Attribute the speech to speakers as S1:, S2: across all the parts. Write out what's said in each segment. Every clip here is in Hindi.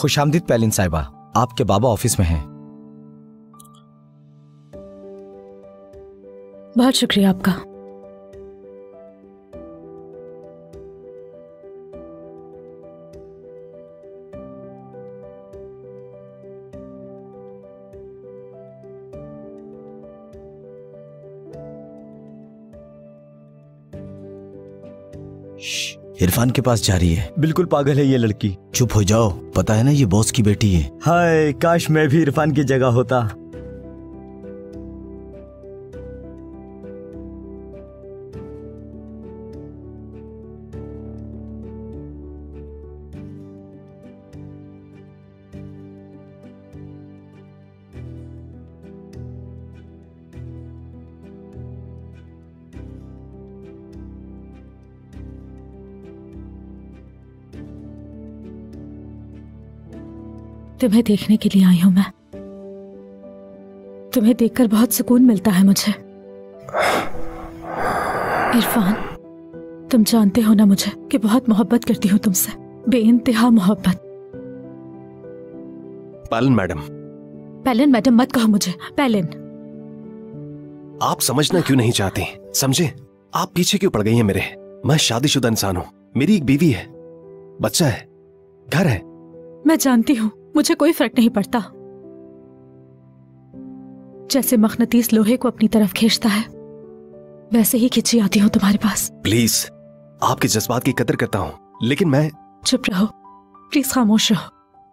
S1: खुशामदीद पैलिन साहिबा, आपके बाबा ऑफिस में हैं।
S2: बहुत शुक्रिया आपका।
S1: इरफान के पास जा रही है।
S3: बिल्कुल पागल है ये लड़की।
S1: चुप हो जाओ, पता है ना ये बॉस की बेटी है।
S3: हाय, काश मैं भी इरफान की जगह होता।
S2: तुम्हें देखने के लिए आई हूं मैं। तुम्हें देखकर बहुत सुकून मिलता है मुझे। इरफान, तुम जानते हो ना मुझे कि बहुत मोहब्बत करती हूँ तुमसे, बेइंतहा मोहब्बत।
S4: पैलिन मैडम।
S2: पैलिन मैडम मत कहो मुझे, पैलिन।
S4: आप समझना क्यों नहीं चाहती? समझे, आप पीछे क्यों पड़ गई हैं मेरे? मैं शादीशुदा इंसान हूँ, मेरी एक बीवी है, बच्चा है, घर है।
S2: मैं जानती हूँ, मुझे कोई फर्क नहीं पड़ता। जैसे मखनतीस लोहे को अपनी तरफ खींचता है, वैसे ही खींची आती हूँ तुम्हारे पास।
S4: प्लीज, आपके जज्बात की कदर करता हूँ, लेकिन मैं।
S2: चुप रहो प्लीज, खामोश रहो।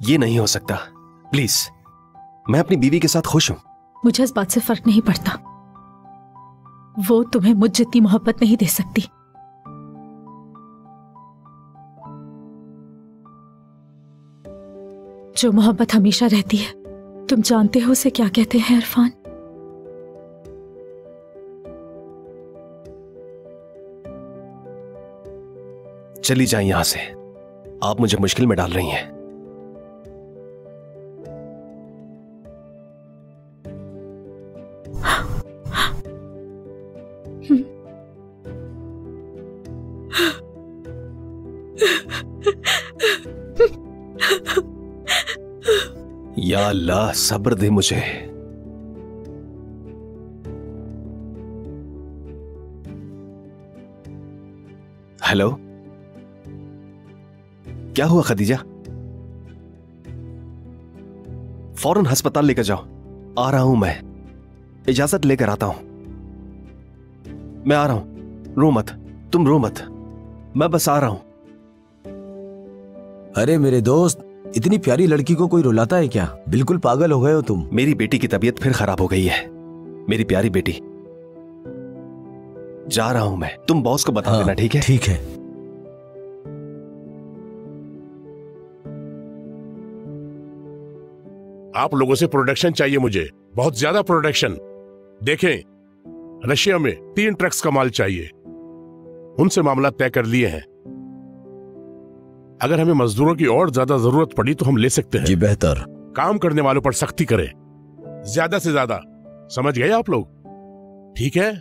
S4: ये नहीं हो सकता, प्लीज। मैं अपनी बीवी के साथ खुश हूँ।
S2: मुझे इस बात से फर्क नहीं पड़ता। वो तुम्हें मुझ जितनी मोहब्बत नहीं दे सकती। जो मोहब्बत हमेशा रहती है, तुम जानते हो उसे क्या कहते हैं इरफान?
S4: चली जाए यहां से, आप मुझे मुश्किल में डाल रही हैं। या अल्लाह, सब्र दे मुझे। हेलो, क्या हुआ खदीजा? फौरन अस्पताल लेकर जाओ। आ रहा हूं मैं, इजाजत लेकर आता हूं। मैं आ रहा हूं, रो मत, तुम रो मत, मैं बस आ रहा हूं।
S1: अरे मेरे दोस्त, इतनी प्यारी लड़की को कोई रुलाता है क्या? बिल्कुल पागल हो गए हो तुम।
S4: मेरी बेटी की तबीयत फिर खराब हो गई है, मेरी प्यारी बेटी। जा रहा हूं मैं, तुम बॉस को बता देना, ठीक है?
S1: ठीक है।
S5: आप लोगों से प्रोडक्शन चाहिए मुझे, बहुत ज्यादा प्रोडक्शन। देखें, रशिया में 3 ट्रक्स का माल चाहिए, उनसे मामला तय कर लिए हैं। अगर हमें मजदूरों की और ज्यादा जरूरत पड़ी तो हम ले सकते हैं।
S1: जी बेहतर।
S5: काम करने वालों पर सख्ती करें, ज्यादा से ज्यादा। समझ गए आप लोग? ठीक है?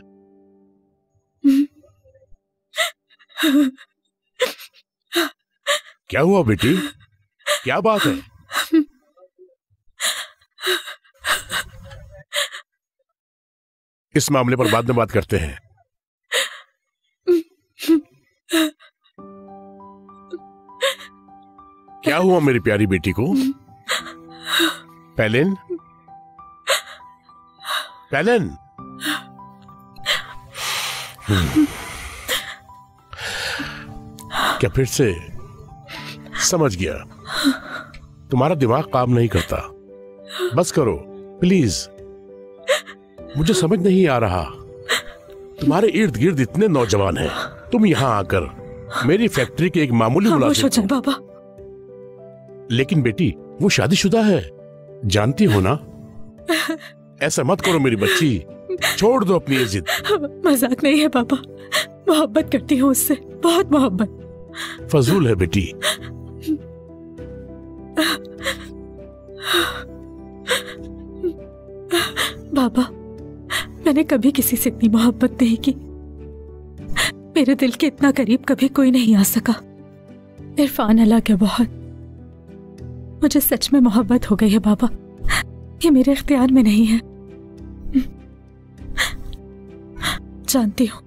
S5: क्या हुआ बेटी, क्या बात है? इस मामले पर बाद में बात करते हैं। क्या हुआ मेरी प्यारी बेटी को? पैलिन, पैलिन। क्या फिर से? समझ गया, तुम्हारा दिमाग काम नहीं करता। बस करो प्लीज, मुझे समझ नहीं आ रहा। तुम्हारे इर्द गिर्द इतने नौजवान हैं, तुम यहां आकर मेरी फैक्ट्री के एक मामूली मुलाजिम हो।
S2: बाबा,
S5: लेकिन बेटी वो शादीशुदा है, जानती हो ना? ऐसा मत करो मेरी बच्ची, छोड़ दो अपनी ये जिद।
S2: मजाक नहीं है पापा, मोहब्बत करती हूँ उससे, बहुत मोहब्बत।
S5: फजूल है बेटी।
S2: बाबा, मैंने कभी किसी से इतनी मोहब्बत नहीं की। मेरे दिल के इतना करीब कभी कोई नहीं आ सका। इरफान अल्लाह के बहुत, मुझे सच में मोहब्बत हो गई है बाबा, ये मेरे इख्तियार में नहीं है। जानती हूं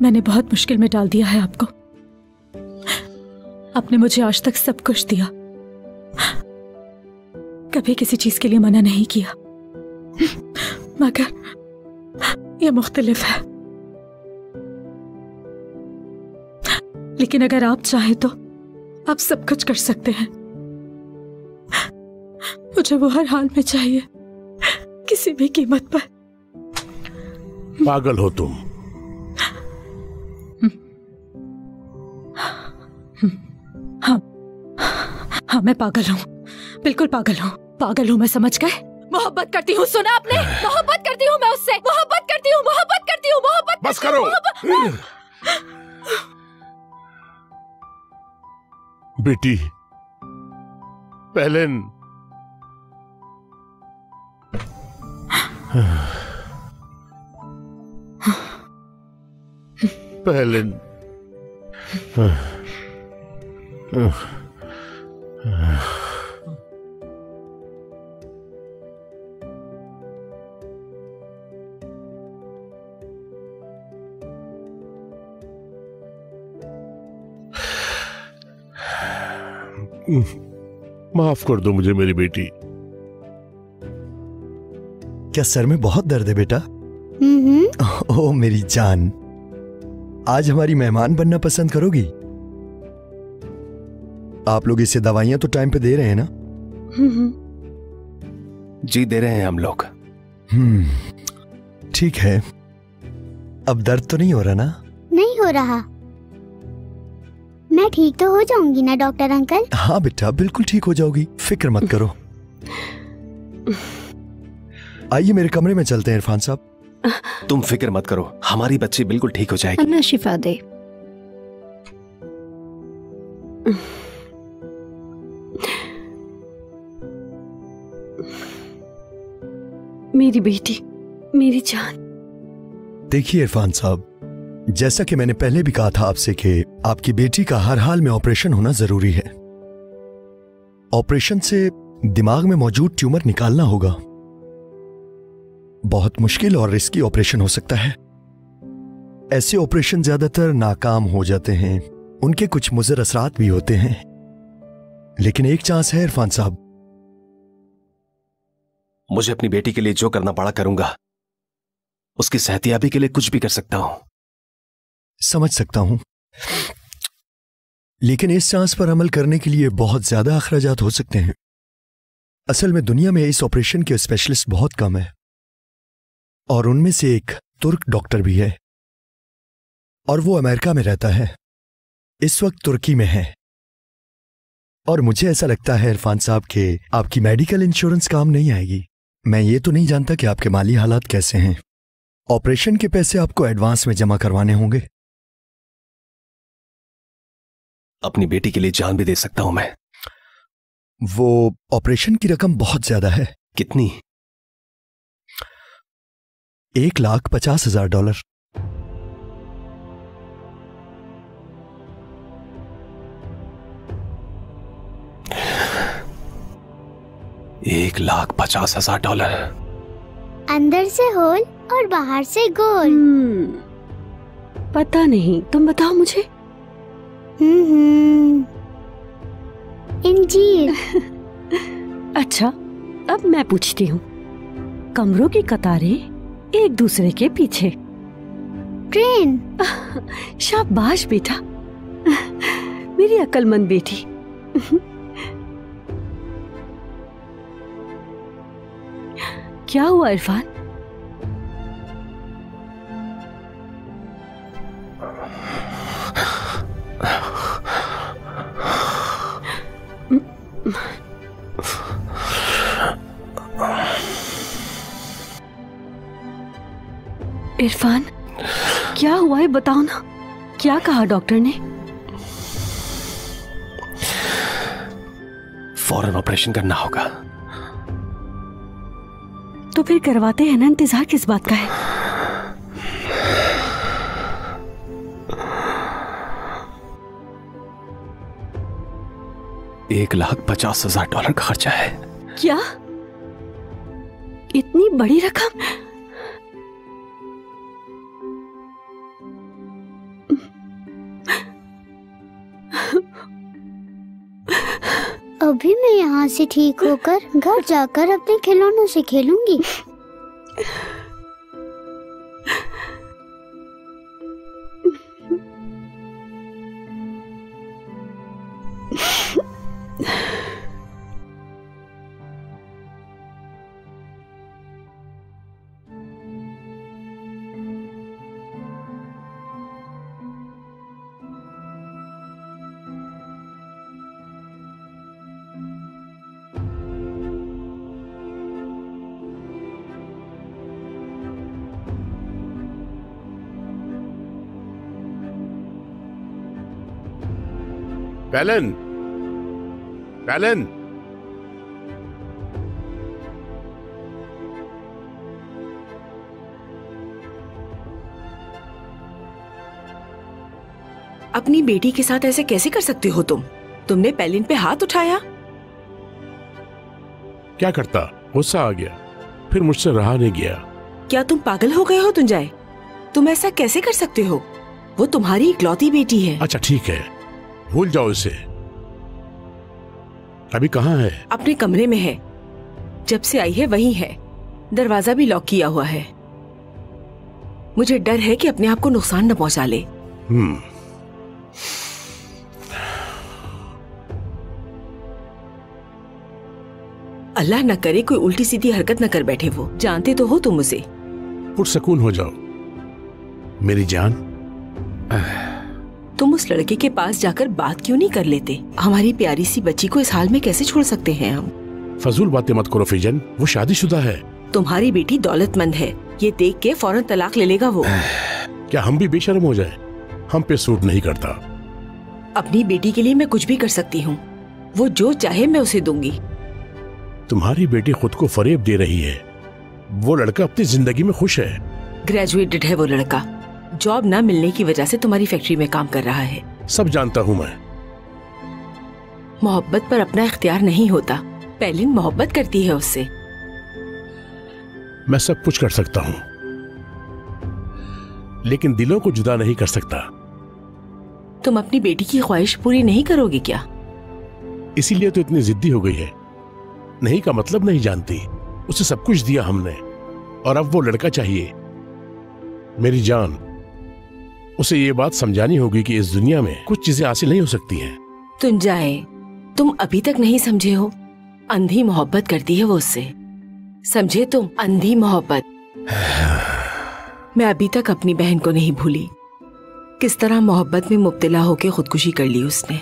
S2: मैंने बहुत मुश्किल में डाल दिया है आपको। आपने मुझे आज तक सब कुछ दिया, कभी किसी चीज के लिए मना नहीं किया, मगर यह मुख्तलिफ है। लेकिन अगर आप चाहें तो आप सब कुछ कर सकते हैं। मुझे वो हर हाल में चाहिए, किसी भी कीमत पर।
S5: पागल हो तुम।
S2: हाँ मैं पागल हूँ, बिल्कुल पागल हूँ। पागल हूँ मैं, समझ गए? मोहब्बत करती हूँ, सुना आपने? मोहब्बत करती हूँ मैं उससे, मोहब्बत करती हूँ, मोहब्बत करती हूँ, मोहब्बत।
S5: बस करो। बेटी पेलेन, पेलेन, माफ कर दो मुझे मेरी बेटी।
S3: क्या सर में बहुत दर्द है बेटा? ओह मेरी जान, आज हमारी मेहमान बनना पसंद करोगी? आप लोग इसे दवाइयां तो टाइम पे दे रहे हैं ना?
S4: जी दे रहे हैं हम लोग।
S3: ठीक है। अब दर्द तो नहीं हो रहा ना?
S6: नहीं हो रहा। मैं ठीक तो हो जाऊंगी ना डॉक्टर अंकल?
S3: हाँ बेटा, बिल्कुल ठीक हो जाओगी, फिक्र मत करो। आइए मेरे कमरे में चलते हैं इरफान साहब।
S4: तुम फिक्र मत करो, हमारी बच्ची बिल्कुल ठीक हो जाएगी।
S7: अल्लाह शिफा दे। मेरी बेटी, मेरी जान।
S3: देखिए इरफान साहब, जैसा कि मैंने पहले भी कहा था आपसे कि आपकी बेटी का हर हाल में ऑपरेशन होना जरूरी है। ऑपरेशन से दिमाग में मौजूद ट्यूमर निकालना होगा। बहुत मुश्किल और रिस्की ऑपरेशन हो सकता है। ऐसे ऑपरेशन ज्यादातर नाकाम हो जाते हैं, उनके कुछ मुज़र असरात भी होते हैं। लेकिन एक चांस है इरफान साहब।
S4: मुझे अपनी बेटी के लिए जो करना पड़ा करूंगा। उसकी सेहतियाबी के लिए कुछ भी कर सकता हूं।
S3: समझ सकता हूं, लेकिन इस चांस पर अमल करने के लिए बहुत ज्यादा अखराजात हो सकते हैं। असल में दुनिया में इस ऑपरेशन के स्पेशलिस्ट बहुत कम है, और उनमें से एक तुर्क डॉक्टर भी है, और वो अमेरिका में रहता है, इस वक्त तुर्की में है। और मुझे ऐसा लगता है इरफान साहब कि आपकी मेडिकल इंश्योरेंस काम नहीं आएगी। मैं ये तो नहीं जानता कि आपके माली हालात कैसे हैं। ऑपरेशन के पैसे आपको एडवांस में जमा करवाने होंगे।
S4: अपनी बेटी के लिए जान भी दे सकता हूं मैं।
S3: वो ऑपरेशन की रकम बहुत ज्यादा है।
S4: कितनी?
S3: $1,50,000।
S4: $1,50,000।
S6: अंदर से होल और बाहर से गोल।
S7: पता नहीं, तुम बताओ मुझे।
S6: इंजीर।
S7: अच्छा, अब मैं पूछती हूँ। कमरों की कतारें एक दूसरे के पीछे।
S6: ट्रेन।
S7: शाबाश बेटा, मेरी अक्लमंद बेटी। क्या हुआ इरफान? इरफान, क्या हुआ है बताओ ना। क्या कहा डॉक्टर ने?
S4: फौरन ऑपरेशन करना होगा।
S7: तो फिर करवाते हैं ना, इंतजार किस बात का है?
S4: $1,50,000 का खर्चा है।
S7: क्या? इतनी बड़ी रकम?
S6: अभी मैं यहाँ से ठीक होकर घर जाकर अपने खिलौनों से खेलूंगी।
S5: पैलन, पैलन,
S8: अपनी बेटी के साथ ऐसे कैसे कर सकते हो तुम? तुमने पैलिन पे हाथ उठाया।
S5: क्या करता? गुस्सा आ गया, फिर मुझसे रहा नहीं गया।
S8: क्या तुम पागल हो गए हो तुंजाए? तुम ऐसा कैसे कर सकते हो? वो तुम्हारी इकलौती बेटी है।
S5: अच्छा ठीक है, भूल जाओ इसे। अभी कहाँ है?
S8: अपने कमरे में है। जब से आई है वहीं है। दरवाजा भी लॉक किया हुआ है। मुझे डर है कि अपने आप को नुकसान न पहुंचा ले। अल्लाह न करे कोई उल्टी सीधी हरकत न कर बैठे। वो जानते तो हो तुम उसे।
S5: पुरसकून हो जाओ मेरी जान।
S8: तुम उस लड़के के पास जाकर बात क्यों नहीं कर लेते? हमारी प्यारी सी बच्ची को इस हाल में कैसे छोड़ सकते हैं हम?
S5: फजूल बातें मत करो फीजन, वो शादीशुदा है।
S8: तुम्हारी बेटी दौलतमंद है, ये देख के फौरन तलाक ले लेगा वो।
S5: क्या हम भी बेशर्म हो जाए? हम पे सूट नहीं करता।
S8: अपनी बेटी के लिए मैं कुछ भी कर सकती हूँ। वो जो चाहे मैं उसे दूंगी।
S5: तुम्हारी बेटी खुद को फरेब दे रही है। वो लड़का अपनी जिंदगी में खुश है।
S8: ग्रेजुएटेड है वो लड़का। जॉब न मिलने की वजह से तुम्हारी फैक्ट्री में काम कर रहा है।
S5: सब जानता हूँ मैं।
S8: मोहब्बत पर अपना इख्तियार नहीं होता। पैलिन मोहब्बत करती है उससे।
S5: मैं सब कुछ कर सकता हूँ, लेकिन दिलों को जुदा नहीं कर सकता।
S8: तुम अपनी बेटी की ख्वाहिश पूरी नहीं करोगे क्या?
S5: इसीलिए तो इतनी जिद्दी हो गई है। नहीं का मतलब नहीं जानती। उसे सब कुछ दिया हमने, और अब वो लड़का चाहिए। मेरी जान, उसे ये बात समझानी होगी कि इस दुनिया में कुछ चीजें हासिल नहीं हो सकती हैं।
S8: तुंजाए, तुम अभी तक नहीं समझे हो। अंधी मोहब्बत करती है वो उससे। समझे तुम? अंधी मोहब्बत। मैं अभी तक अपनी बहन को नहीं भूली। किस तरह मोहब्बत में मुब्तला होकर खुदकुशी कर ली उसने।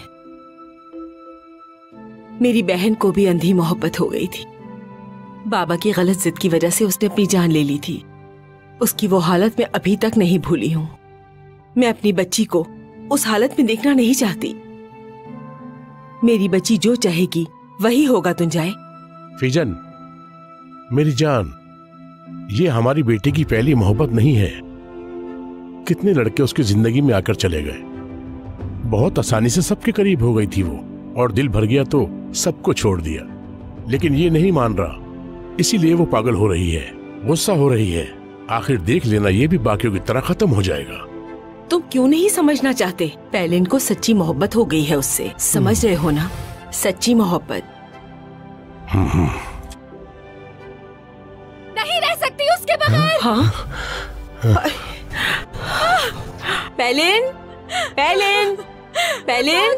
S8: मेरी बहन को भी अंधी मोहब्बत हो गई थी। बाबा की गलत जिद की वजह से उसने अपनी जान ले ली थी। उसकी वो हालत मैं अभी तक नहीं भूली हूं। मैं अपनी बच्ची को उस हालत में देखना नहीं चाहती। मेरी बच्ची जो चाहेगी वही होगा। तुंजाए,
S5: फीजन, मेरी जान, ये हमारी बेटी की पहली मोहब्बत नहीं है। कितने लड़के उसकी जिंदगी में आकर चले गए। बहुत आसानी से सबके करीब हो गई थी वो, और दिल भर गया तो सबको छोड़ दिया। लेकिन ये नहीं मान रहा, इसीलिए वो पागल हो रही है, गुस्सा हो रही है। आखिर देख लेना, ये भी बाकियों की तरह खत्म हो जाएगा।
S8: तुम क्यों नहीं समझना चाहते? पैलिन को सच्ची मोहब्बत हो गई है उससे। समझ रहे हो ना? सच्ची मोहब्बत।
S2: नहीं रह सकती उसके बगैर।
S8: हाँ? पैलिन, पैलिन, पैलिन,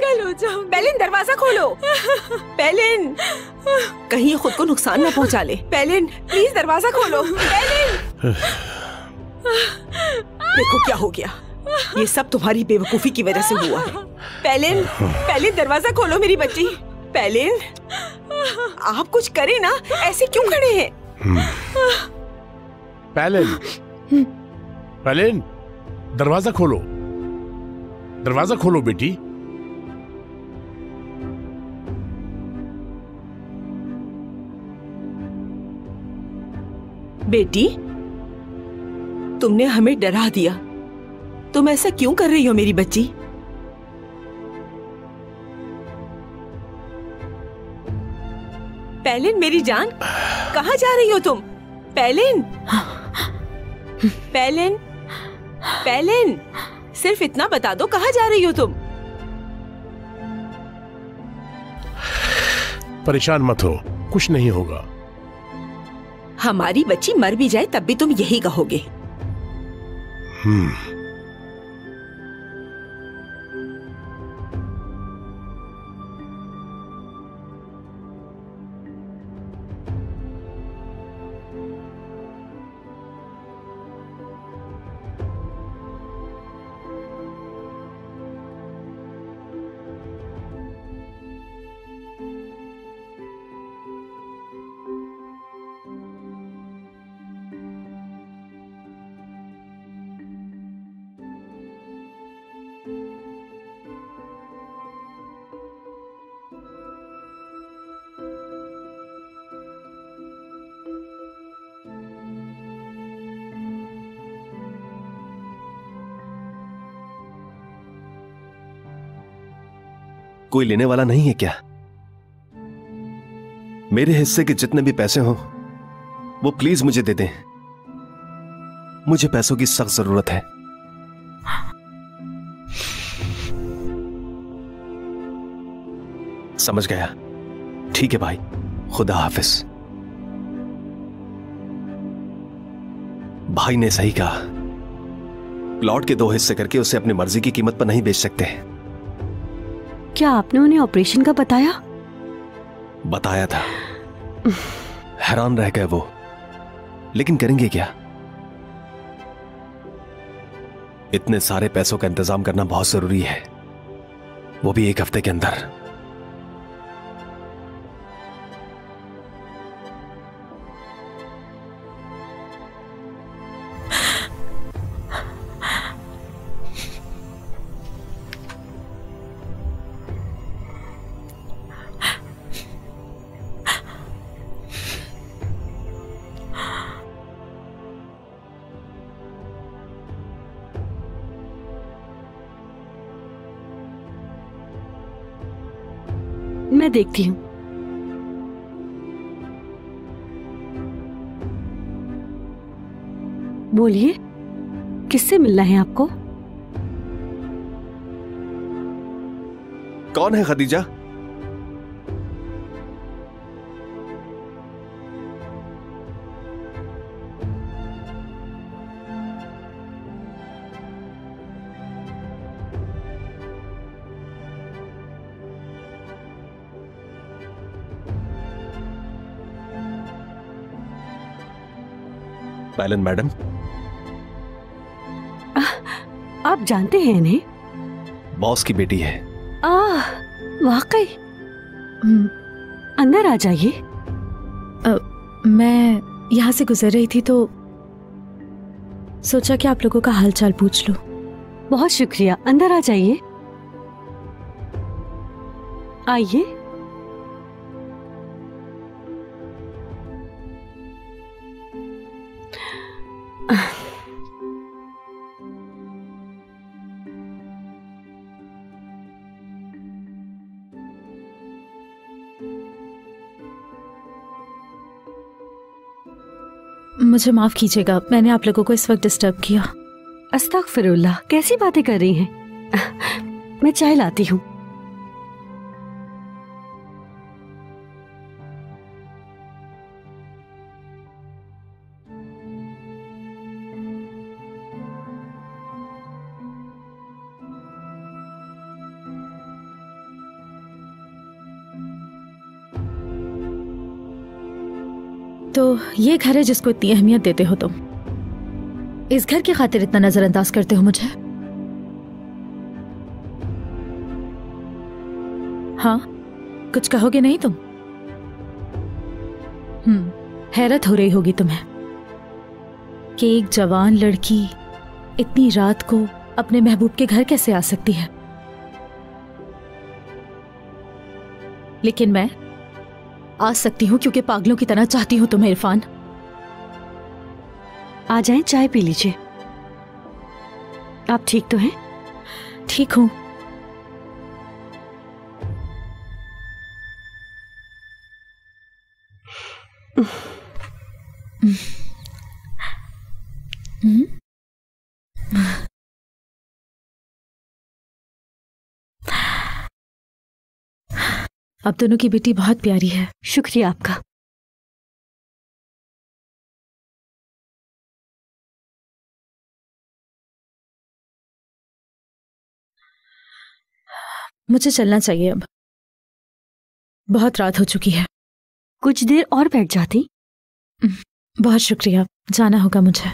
S8: पैलिन, दरवाजा खोलो। पैलिन, कहीं खुद को नुकसान न पहुंचा ले। पैलिन, प्लीज दरवाजा खोलो। पैलिन, देखो क्या हो गया। ये सब तुम्हारी बेवकूफी की वजह से हुआ है। पैलिन, पैलिन, दरवाजा खोलो मेरी बच्ची। पैलिन, आप कुछ करें ना, ऐसे क्यों खड़े हैं?
S5: पैलिन, पैलिन, दरवाजा खोलो, दरवाजा खोलो बेटी।
S8: बेटी, तुमने हमें डरा दिया। तुम ऐसा क्यों कर रही हो मेरी बच्ची? पैलिन मेरी जान, कहाँ जा रही हो तुम? पैलिन, पैलिन, पैलिन, सिर्फ इतना बता दो कहाँ जा रही हो तुम?
S5: परेशान मत हो, कुछ नहीं होगा।
S8: हमारी बच्ची मर भी जाए तब भी तुम यही कहोगे।
S4: कोई लेने वाला नहीं है क्या? मेरे हिस्से के जितने भी पैसे हों वो प्लीज मुझे दे दें। मुझे पैसों की सख्त जरूरत है। समझ गया। ठीक है भाई, खुदा हाफिज। भाई ने सही कहा, प्लॉट के 2 हिस्से करके उसे अपनी मर्जी की कीमत पर नहीं बेच सकते।
S7: क्या आपने उन्हें ऑपरेशन का बताया?
S4: बताया था, हैरान रह गए वो, लेकिन करेंगे क्या? इतने सारे पैसों का इंतजाम करना बहुत जरूरी है, वो भी 1 हफ्ते के अंदर।
S7: मैं देखती हूँ। बोलिए, किससे मिलना है आपको?
S4: कौन है खदीजा? पैलिन मैडम,
S7: आप जानते हैं इन्हें?
S4: बॉस की बेटी है।
S7: वाकई। अंदर आ जाइए।
S2: मैं यहाँ से गुजर रही थी तो सोचा कि आप लोगों का हालचाल पूछ लूं।
S7: बहुत शुक्रिया, अंदर आ जाइए। आइए।
S2: मुझे माफ कीजिएगा, मैंने आप लोगों को इस वक्त डिस्टर्ब किया।
S7: अस्तगफिरुल्लाह, कैसी बातें कर रही हैं? मैं चाय लाती हूँ।
S2: तो ये घर है जिसको इतनी अहमियत देते हो तुम। इस घर की खातिर इतना नजरअंदाज करते हो मुझे? हाँ, कुछ कहोगे नहीं तुम? हैरत हो रही होगी तुम्हें कि एक जवान लड़की इतनी रात को अपने महबूब के घर कैसे आ सकती है। लेकिन मैं आ सकती हूँ क्योंकि पागलों की तरह चाहती हूँ तुम्हें। इरफान,
S7: आ जाएं, चाय पी लीजिए। आप ठीक तो हैं?
S2: ठीक हूँ। अब दोनों की बेटी बहुत प्यारी है।
S7: शुक्रिया आपका।
S2: मुझे चलना चाहिए अब, बहुत रात हो चुकी है।
S7: कुछ देर और बैठ जाती।
S2: बहुत शुक्रिया, जाना होगा मुझे।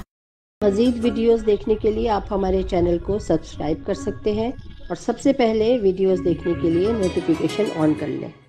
S9: मज़ीद वीडियोस देखने के लिए आप हमारे चैनल को सब्सक्राइब कर सकते हैं और सबसे पहले वीडियोस देखने के लिए नोटिफिकेशन ऑन कर लें।